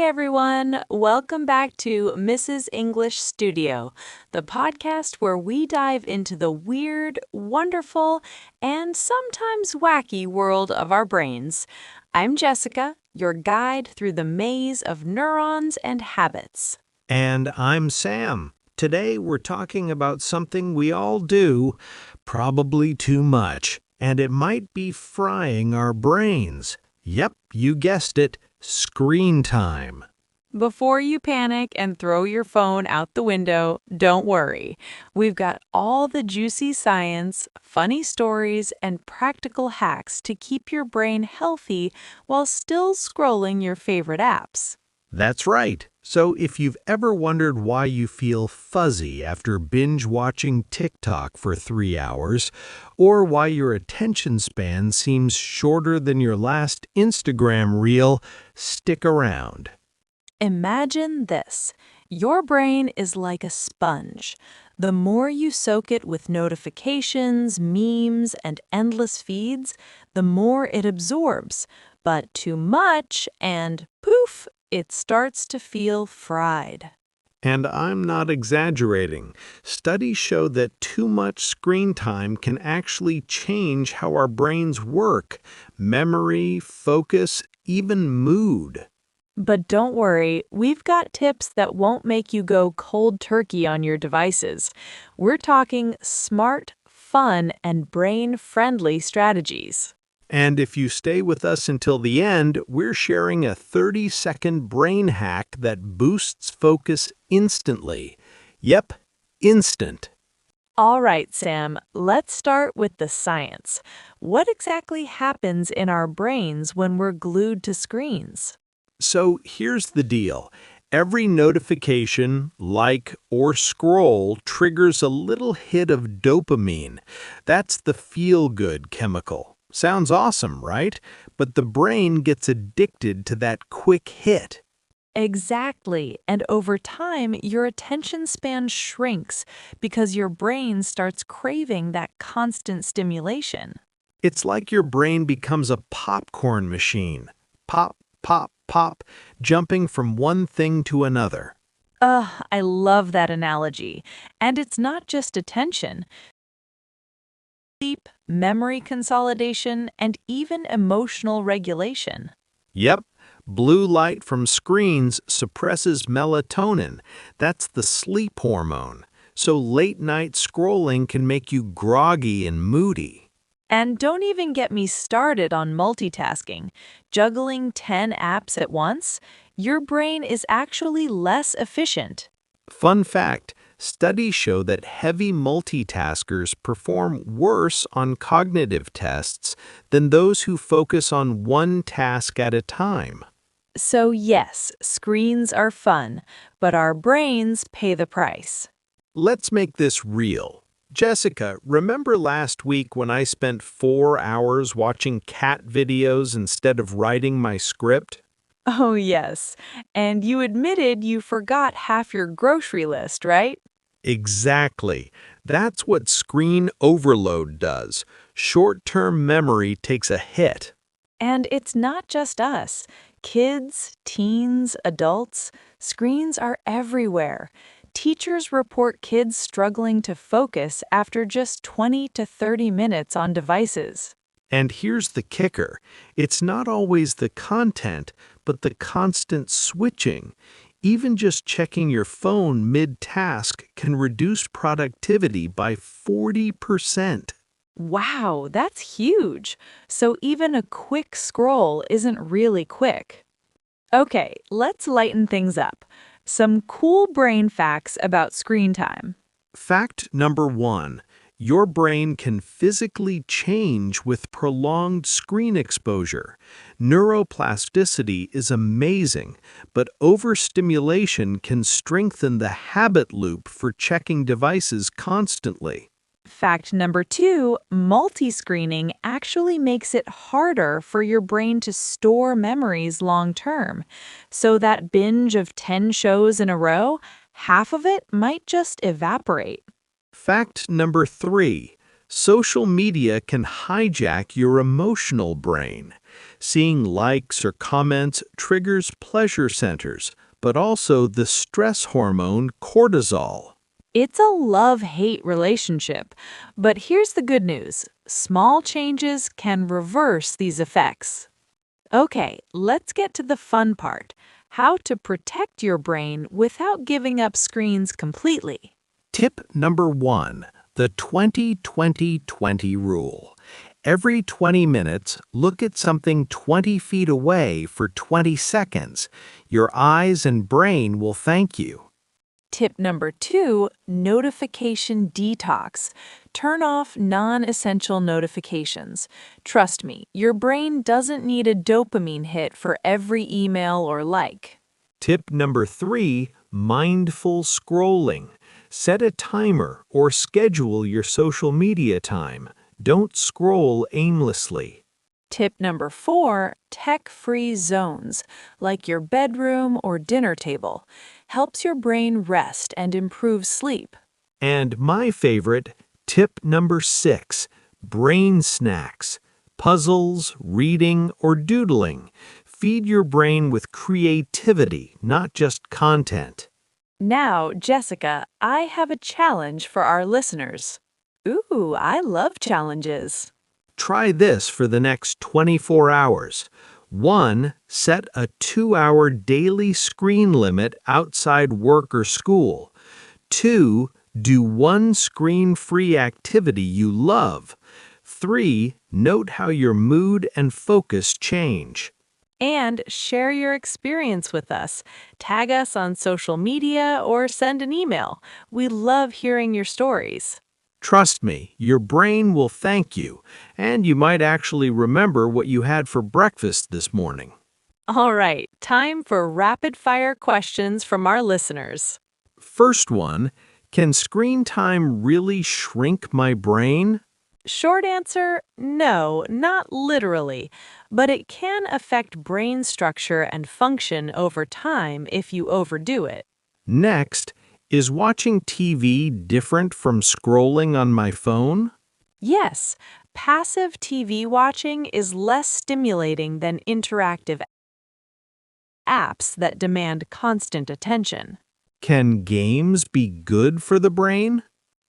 everyone. Welcome back to Mrs. English Studio, the podcast where we dive into the weird, wonderful, and sometimes wacky world of our brains. I'm Jessica, your guide through the maze of neurons and habits. And I'm Sam. Today we're talking about something we all do, probably too much, and it might be frying our brains. Yep, you guessed it, screen time. Before you panic and throw your phone out the window, don't worry. We've got all the juicy science, funny stories, and practical hacks to keep your brain healthy while still scrolling your favorite apps. That's right. So if you've ever wondered why you feel fuzzy after binge-watching TikTok for 3 hours, or why your attention span seems shorter than your last Instagram reel, stick around. Imagine this. Your brain is like a sponge. The more you soak it with notifications, memes, and endless feeds, the more it absorbs. But too much, and poof, it starts to feel fried. And I'm not exaggerating. Studies show that too much screen time can actually change how our brains work, memory, focus, even mood. But don't worry, we've got tips that won't make you go cold turkey on your devices. We're talking smart, fun, and brain-friendly strategies. And if you stay with us until the end, we're sharing a 30-second brain hack that boosts focus instantly. Yep, instant. All right, Sam, let's start with the science. What exactly happens in our brains when we're glued to screens? So here's the deal. Every notification, like, or scroll triggers a little hit of dopamine. That's the feel-good chemical. Sounds awesome, right? But the brain gets addicted to that quick hit. Exactly. And over time, your attention span shrinks because your brain starts craving that constant stimulation. It's like your brain becomes a popcorn machine. Pop, pop, pop, jumping from one thing to another. I love that analogy. And it's not just attention. Sleep, memory consolidation, and even emotional regulation. Yep, blue light from screens suppresses melatonin. That's the sleep hormone. So late-night scrolling can make you groggy and moody. And don't even get me started on multitasking. Juggling 10 apps at once, your brain is actually less efficient. Fun fact, studies show that heavy multitaskers perform worse on cognitive tests than those who focus on one task at a time. So yes, screens are fun, but our brains pay the price. Let's make this real. Jessica, remember last week when I spent 4 hours watching cat videos instead of writing my script? Oh yes, and you admitted you forgot half your grocery list, right? Exactly. That's what screen overload does. Short-term memory takes a hit. And it's not just us. Kids, teens, adults, screens are everywhere. Teachers report kids struggling to focus after just 20 to 30 minutes on devices. And here's the kicker. It's not always the content, but the constant switching. Even just checking your phone mid-task can reduce productivity by 40%. Wow, that's huge. So even a quick scroll isn't really quick. Okay, let's lighten things up. Some cool brain facts about screen time. Fact number 1. Your brain can physically change with prolonged screen exposure. Neuroplasticity is amazing, but overstimulation can strengthen the habit loop for checking devices constantly. Fact number 2, multi-screening actually makes it harder for your brain to store memories long term. So that binge of 10 shows in a row, half of it might just evaporate. Fact number 3. Social media can hijack your emotional brain. Seeing likes or comments triggers pleasure centers, but also the stress hormone cortisol. It's a love-hate relationship, but here's the good news. Small changes can reverse these effects. Okay, let's get to the fun part. How to protect your brain without giving up screens completely. Tip number 1, the 20-20-20 rule. Every 20 minutes, look at something 20 feet away for 20 seconds. Your eyes and brain will thank you. Tip number 2, notification detox. Turn off non-essential notifications. Trust me, your brain doesn't need a dopamine hit for every email or like. Tip number 3, mindful scrolling. Set a timer or schedule your social media time. Don't scroll aimlessly. Tip number 4, tech-free zones, like your bedroom or dinner table. Helps your brain rest and improve sleep. And my favorite, tip number 6, brain snacks. Puzzles, reading, or doodling. Feed your brain with creativity, not just content. Now, Jessica, I have a challenge for our listeners. Ooh, I love challenges. Try this for the next 24 hours. 1. Set a 2-hour daily screen limit outside work or school. 2. Do one screen-free activity you love. 3. Note how your mood and focus change. And share your experience with us. Tag us on social media or send an email. We love hearing your stories. Trust me, your brain will thank you, and you might actually remember what you had for breakfast this morning. All right, time for rapid-fire questions from our listeners. First one, can screen time really shrink my brain? Short answer, no, not literally, but it can affect brain structure and function over time if you overdo it. Next, is watching TV different from scrolling on my phone? Yes, passive TV watching is less stimulating than interactive apps that demand constant attention. Can games be good for the brain?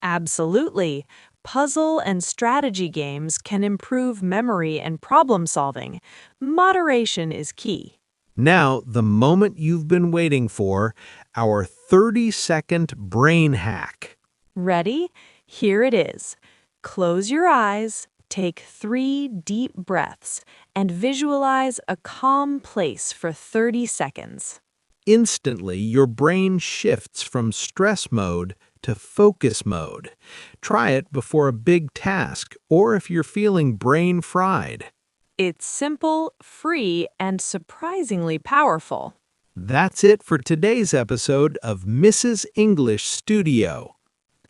Absolutely. Puzzle and strategy games can improve memory and problem solving. Moderation is key. Now, the moment you've been waiting for, our 30-second brain hack. Ready? Here it is. Close your eyes, take 3 deep breaths, and visualize a calm place for 30 seconds. Instantly, your brain shifts from stress mode to focus mode. Try it before a big task or if you're feeling brain fried. It's simple, free, and surprisingly powerful. That's it for today's episode of Mrs. English Studio.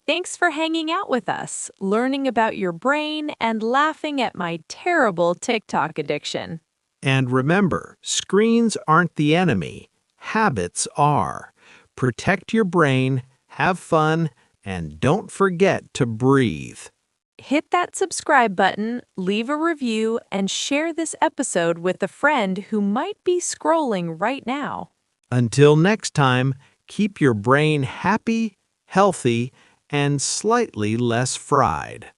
Thanks for hanging out with us, learning about your brain, and laughing at my terrible TikTok addiction. And remember, screens aren't the enemy. Habits are. Protect your brain, have fun, and don't forget to breathe. Hit that subscribe button, leave a review, and share this episode with a friend who might be scrolling right now. Until next time, keep your brain happy, healthy, and slightly less fried.